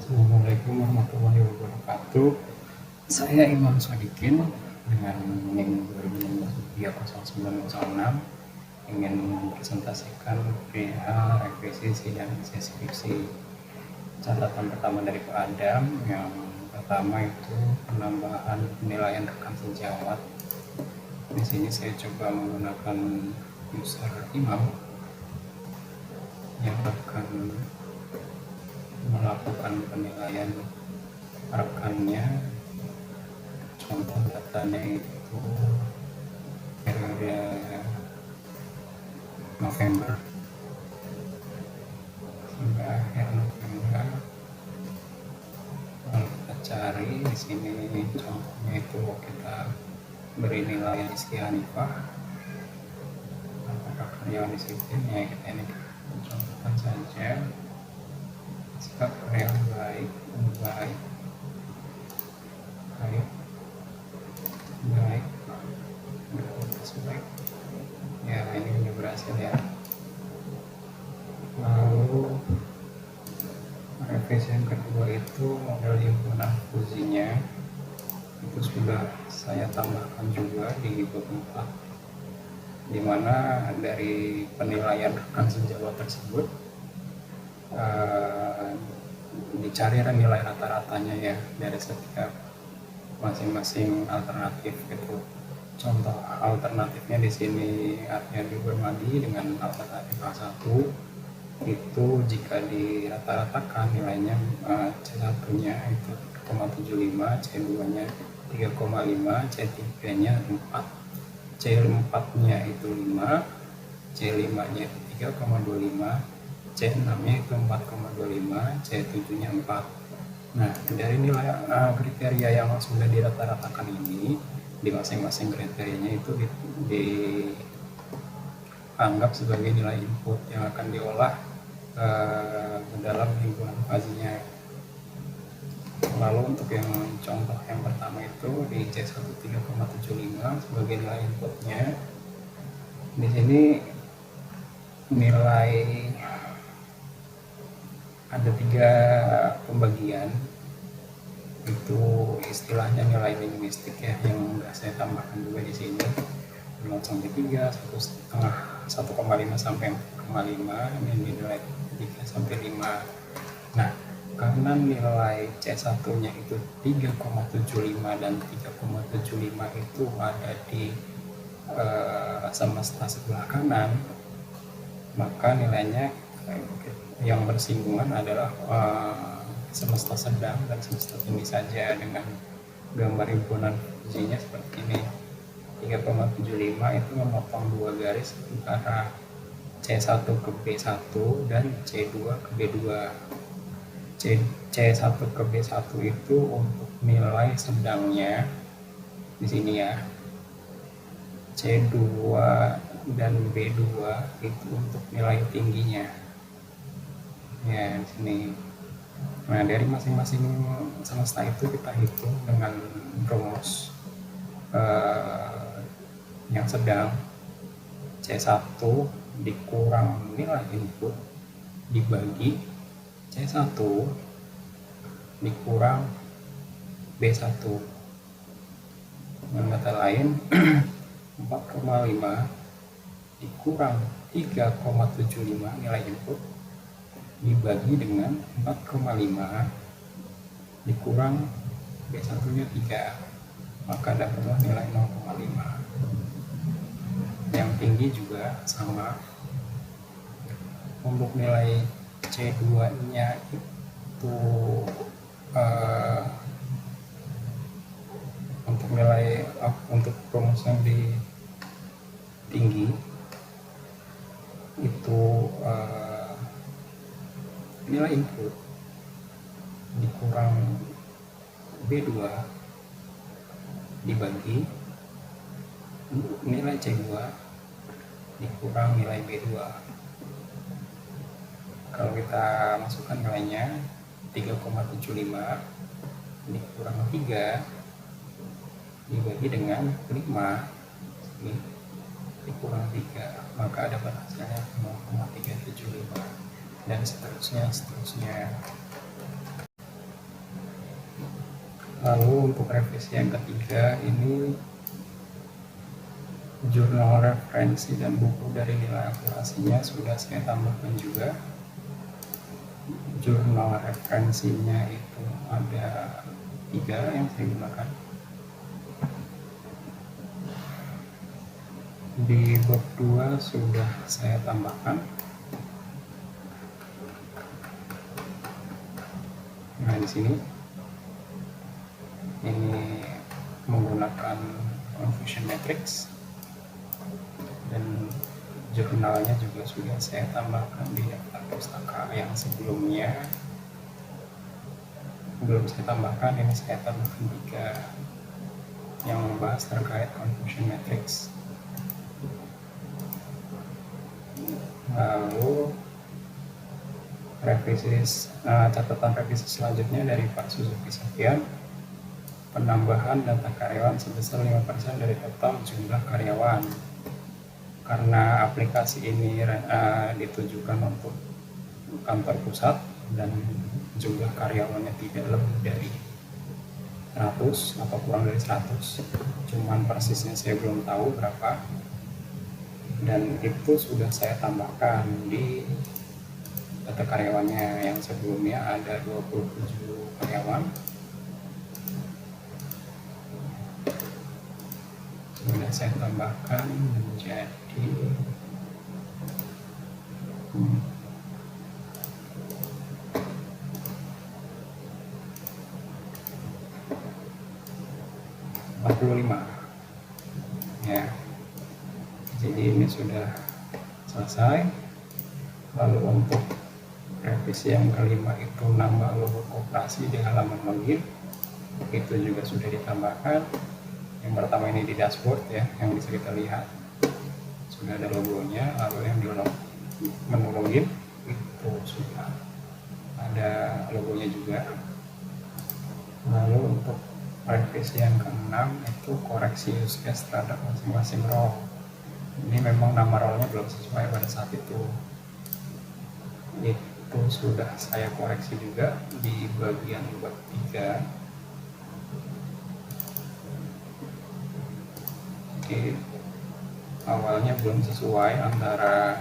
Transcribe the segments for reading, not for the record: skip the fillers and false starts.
Assalamualaikum warahmatullahi wabarakatuh. Saya Imam Sodikin dengan NIM 2016-0906 ingin mempresentasikan perihal revisi dan skripsi. Catatan pertama dari Pak Adam, yang pertama itu penambahan penilaian rekan sejawat. Di sini saya coba menggunakan user Imam yang akan melakukan penilaian rekannya. Contoh datanya itu periode November sampai akhir November. Lalu kita cari di sini contohnya itu kita beri nilai Rizky Hanifah, apakah karyawan disiplin, ya kita ini contohkan saja. Sikap yang baik, baik, baik, baik, baik. Ya, ini udah berhasil ya. Lalu revisi yang kedua itu model himpunan fuzinya itu sudah saya tambahkan juga di bab 4, dimana dari penilaian rekan sejawat tersebut dicari nilai rata-ratanya ya dari setiap masing-masing alternatif gitu. Contoh alternatifnya di sini Arya Bermadi dengan alternatif A1 itu jika dirata-ratakan nilainya C1-nya itu 4,75, C2-nya 3,5, C3-nya 4, C4-nya itu 5, C5-nya 3,25, C6-nya itu 4,25, C7-nya 4. Nah, dari nilai kriteria yang sudah dirata-ratakan ini, di masing-masing kriterianya itu dianggap sebagai nilai input yang akan diolah ke dalam himpunan fazinya. Lalu untuk yang contoh yang pertama itu di C1 3,75 sebagai nilai inputnya. Di sini nilai ada 3 pembagian, itu istilahnya nilai linguistik ya, yang enggak saya tambahkan juga di sini. 0 sampai 3, 1,5 sampai 4,5, ini nilai 3 sampai 5. Nah, karena nilai C1-nya itu 3,75 dan 3,75 itu ada di semesta sebelah kanan, maka nilainya yang bersinggungan adalah semesta sedang dan semesta tinggi saja, dengan gambar himpunan fuzinya seperti ini. 3,75 itu memotong 2 garis antara C1 ke B1 dan C2 ke B2. C1 ke B1 itu untuk nilai sedangnya di sini ya. C2 dan B2 itu untuk nilai tingginya. Ya, di sini. Nah, dari masing-masing semesta itu kita hitung dengan rumus yang sedang. C1 dikurang nilai input dibagi C1 dikurang B1. Dengan kata lain 4,5 dikurang 3,75 nilai input dibagi dengan 4,5 dikurang B1-nya 3, maka dapatlah nilai 0,5. Yang tinggi juga sama. Untuk nilai C2-nya itu untuk nilai untuk rumus yang di tinggi itu nilai input dikurang B2 dibagi nilai C2 dikurang nilai B2. Kalau kita masukkan nilainya 3,75 dikurang 3 dibagi dengan 5 ini dikurang 3, maka dapat hasilnya 0,375 dan seterusnya. Lalu untuk revisi yang ketiga ini jurnal referensi dan buku dari nilai akurasinya sudah saya tambahkan juga. Jurnal referensinya itu ada 3 yang saya gunakan. Di bab 2 sudah saya tambahkan. Nah, di sini ini menggunakan confusion matrix, dan jurnalnya juga sudah saya tambahkan di daftar pustaka yang sebelumnya belum saya tambahkan. Ini saya tambahkan 3 yang membahas terkait confusion matrix. Lalu catatan revisi selanjutnya dari Pak Suzuki Sofyan, penambahan data karyawan sebesar 5% dari total jumlah karyawan. Karena aplikasi ini ditujukan untuk kantor pusat dan jumlah karyawannya tidak lebih dari 100 atau kurang dari 100, cuman persisnya saya belum tahu berapa, dan itu sudah saya tambahkan di data karyawannya. Yang sebelumnya ada 27 karyawan, sudah saya tambahkan menjadi 45 ya. Jadi ini sudah selesai. Lalu untuk revisi yang kelima itu nambah logo koperasi di halaman login, itu juga sudah ditambahkan. Yang pertama ini di dashboard ya, yang bisa kita lihat sudah ada logonya. Lalu yang di menu login itu sudah ada logonya juga. Lalu untuk revisi yang keenam itu koreksi use case terhadap masing-masing role. Ini memang nama role-nya belum sesuai pada saat itu sudah saya koreksi juga di bagian bab 3. Oke, awalnya belum sesuai antara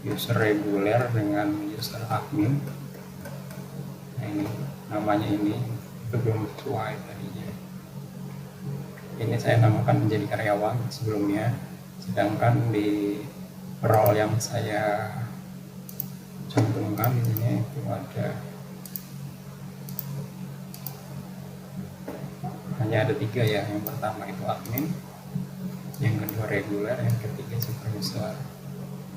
user reguler dengan user admin. Nah, ini namanya ini itu belum sesuai tadinya. Ini saya namakan menjadi karyawan sebelumnya, sedangkan di role yang saya cantumkan di sini itu hanya ada 3 ya. Yang pertama itu admin, yang kedua reguler, yang ketiga supervisor.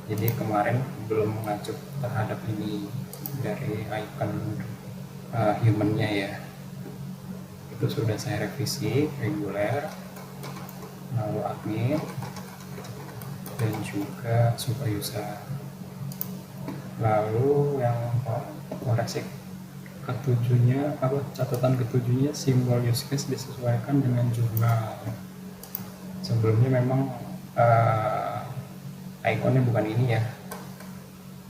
Jadi kemarin belum mengacu terhadap ini dari icon human-nya ya. Itu sudah saya revisi, reguler, lalu admin, dan juga supervisor. Lalu yang koreksi ketujuhnya, catatan ketujuhnya, simbol use case disesuaikan dengan jurnal. Sebelumnya memang ikonnya bukan ini ya.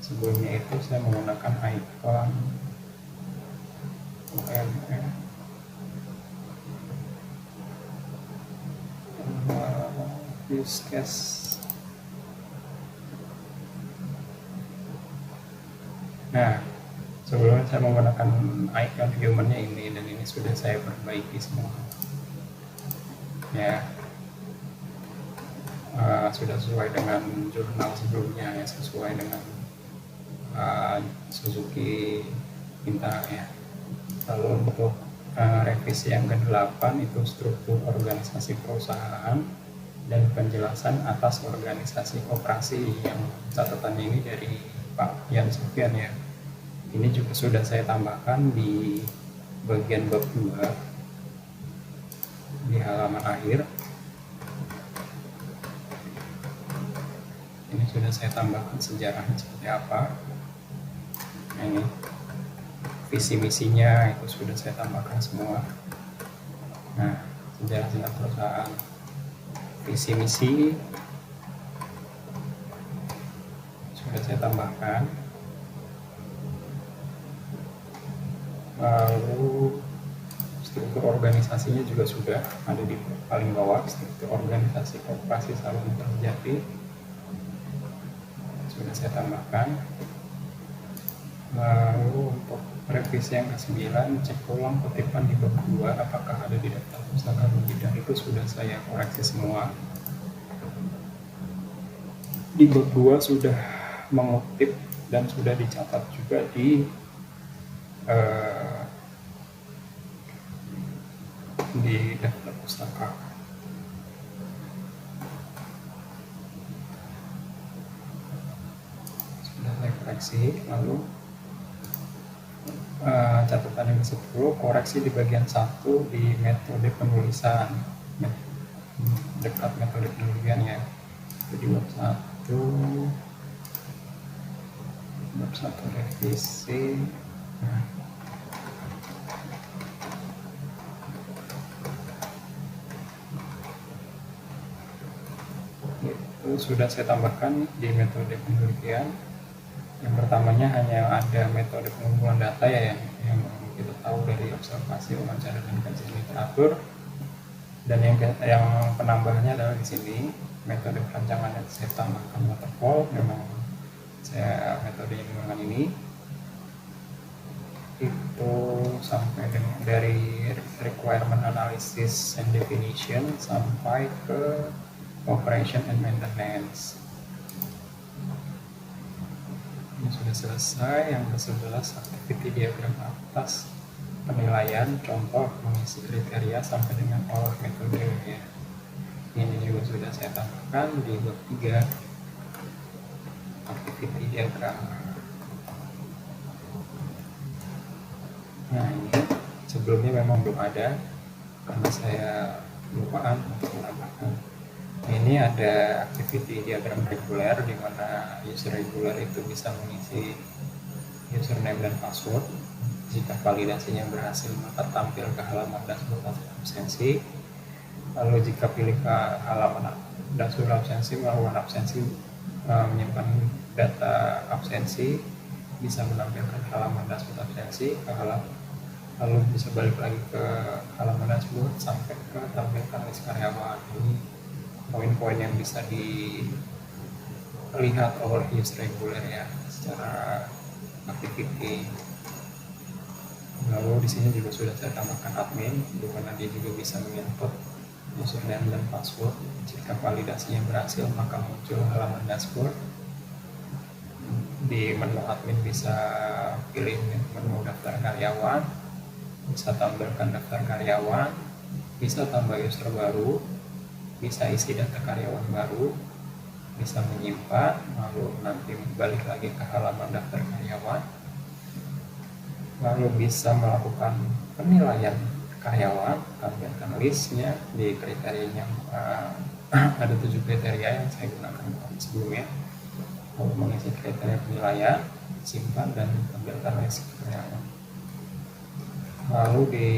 Sebelumnya itu saya menggunakan icon use case. Nah, sebelumnya saya menggunakan icon human-nya ini, dan ini sudah saya perbaiki semua ya. Sudah sesuai dengan jurnal sebelumnya ya, sesuai dengan Suzuki minta ya. Lalu untuk revisi yang ke-8 itu struktur organisasi perusahaan dan penjelasan atas organisasi koperasi, yang catatannya ini dari Pak Yan Sofyan ya. Ini juga sudah saya tambahkan di bagian bab 2 di halaman akhir. Ini sudah saya tambahkan sejarahnya seperti apa. Ini visi misinya itu sudah saya tambahkan semua. Nah, sejarah perusahaan, visi misi sudah saya tambahkan. Lalu struktur organisasinya juga sudah ada di paling bawah. Struktur organisasi koperasi sawit terjadi sudah saya tambahkan. Lalu untuk revisi yang ke-9, cek ulang kutipan di bab 2 apakah ada di daftar pustaka atau tidak. Itu sudah saya koreksi semua. Di bab 2 sudah mengutip dan sudah dicatat juga di daftar pustaka. Sudah saya koreksi. Lalu catatan yang ke-10, koreksi di bagian 1 di metode penulisan, dekat metode penulisan ya. Jadi bab 1 revisi. Itu sudah saya tambahkan di metode penelitian. Yang pertamanya hanya ada metode pengumpulan data ya, yang kita tahu dari observasi, wawancara, dan kajian literatur. Dan yang penambahannya adalah di sini metode perancangan yang saya tambahkan waterfall. Memang saya metode yang menggunakan ini itu sampai dengan dari requirement analysis and definition sampai ke operation and maintenance. Ini sudah selesai. Yang ke-11, activity diagram atas penilaian, contoh mengisi kriteria sampai dengan olah metode ya. Ini juga sudah saya tambahkan di bab 3, activity diagram. Nah, ini sebelumnya memang belum ada karena saya lupaan untuk menambahkan. Ini ada activity diagram reguler, di mana user reguler itu bisa mengisi username dan password. Jika validasinya berhasil, maka tampil ke halaman dashboard absensi. Lalu jika pilih ke halaman dashboard absensi, melakukan absensi, menyimpan data absensi, bisa menampilkan halaman dashboard absensi ke lalu bisa balik lagi ke halaman dashboard sampai ke tampilkan list karyawan. Ini poin-poin yang bisa dilihat oleh user reguler ya secara activity. Lalu di sini juga sudah saya tambahkan admin, di mana dia juga bisa menginput username dan password. Jika validasinya berhasil, maka muncul halaman dashboard. Di menu admin bisa pilih menu daftar karyawan, bisa tampilkan daftar karyawan, bisa tambah user baru, bisa isi data karyawan baru, bisa menyimpan, lalu nanti balik lagi ke halaman daftar karyawan, lalu bisa melakukan penilaian karyawan, tampilkan listnya di kriterianya. Ada 7 kriteria yang saya gunakan sebelumnya. Lalu mengisi kriteria penilaian, simpan, dan tampilkan list karyawan. Lalu di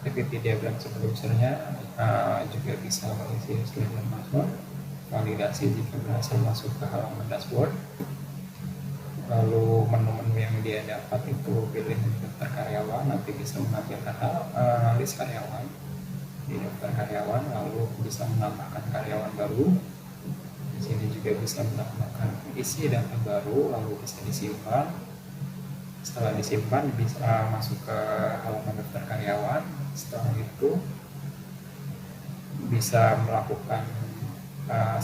activity diagram superusernya juga bisa mengisi username dan password, validasi jika berhasil masuk ke halaman dashboard. Lalu menu-menu yang dia dapat itu pilih daftar karyawan, nanti bisa menampilkan list karyawan di daftar karyawan, lalu bisa menambahkan karyawan baru. Di sini juga bisa menambahkan isi data baru, lalu bisa disimpan. Setelah disimpan bisa masuk ke halaman daftar karyawan. Setelah itu bisa melakukan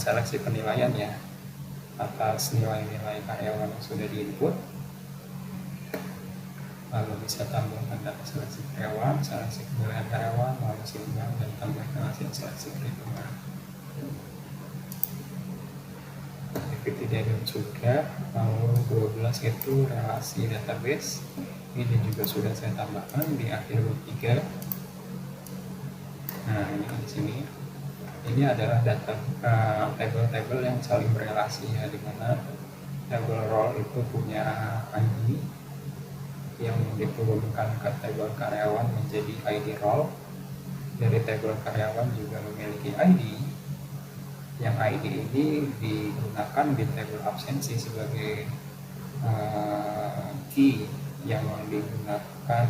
seleksi penilaian ya atas nilai-nilai karyawan yang sudah diinput. Lalu bisa tambahkan data seleksi karyawan, seleksi penilaian karyawan, lalu simpan dan tambahkan hasil seleksi perhitungan. Activity diagram sudah. Lalu 12 itu relasi database. Ini juga sudah saya tambahkan di akhir bab 3. Nah, ini di sini. Ini adalah data table-table yang saling berelasi ya, di mana table role itu punya ID yang diturunkan ke table karyawan menjadi ID role. Dari table karyawan juga memiliki ID. Yang ID ini digunakan di table absensi sebagai key yang digunakan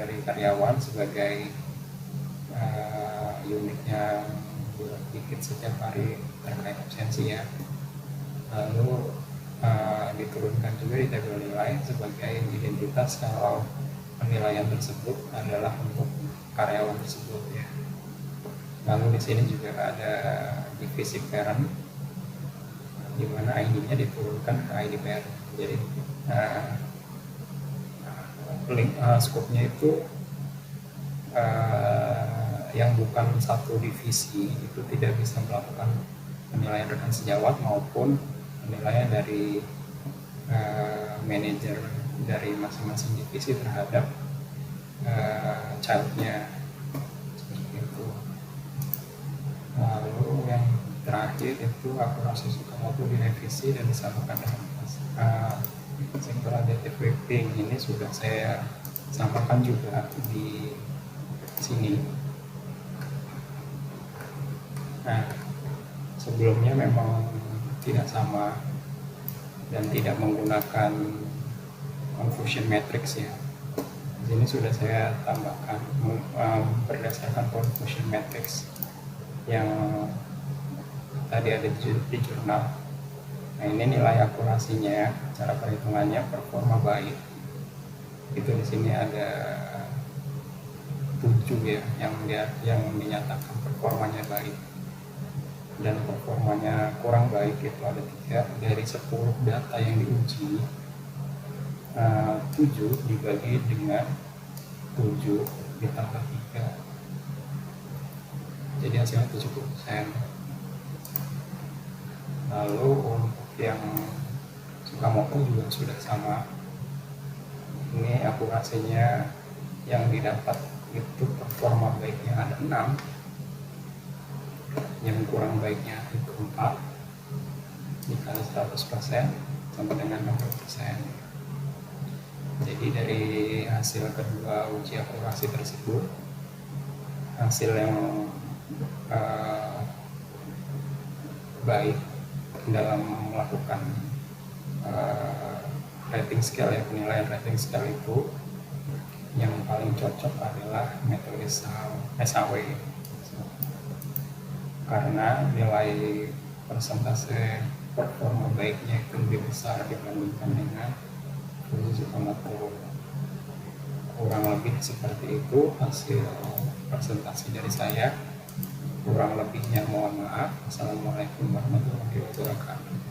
dari karyawan sebagai unitnya dikit setiap hari terkait absensi ya. Lalu diturunkan juga di tabel nilai sebagai identitas kalau penilaian tersebut adalah untuk karyawan tersebut ya. Lalu di sini juga ada divisi parent di mana ID-nya diturunkan ke ID parent. Jadi skopnya itu yang bukan satu divisi itu tidak bisa melakukan penilaian rekan sejawat maupun penilaian dari manajer dari masing-masing divisi terhadap childnya seperti itu. Lalu yang terakhir itu akurasi Sukimoto direvisi dan disamakan dengan single additive weighting. Ini sudah saya sampaikan juga di sini. Nah, sebelumnya memang tidak sama dan tidak menggunakan confusion matrix ya. Di sini sudah saya tambahkan berdasarkan confusion matrix yang tadi ada di jurnal. Nah, ini nilai akurasinya, cara perhitungannya performa baik. Itu di sini ada 7 ya yang dinyatakan performanya baik. Dan performanya kurang baik itu ada 3 dari 10 data yang diuji. 7 dibagi dengan 7 ditambah 3, jadi hasilnya 70%. Lalu untuk yang Sukimoto juga sudah sama. Ini akurasinya yang didapat itu performa baiknya ada 6, yang kurang baiknya itu 4 dikali 100% sama dengan 60%. Jadi dari hasil kedua uji akurasi tersebut, hasil yang baik dalam melakukan rating scale ya, penilaian rating scale itu yang paling cocok adalah metode SAW karena nilai persentase performa baiknya itu lebih besar dibandingkan dengan Fuji Sukimoto. Kurang lebih seperti itu hasil presentasi dari saya. Kurang lebihnya mohon maaf. Assalamualaikum warahmatullahi wabarakatuh.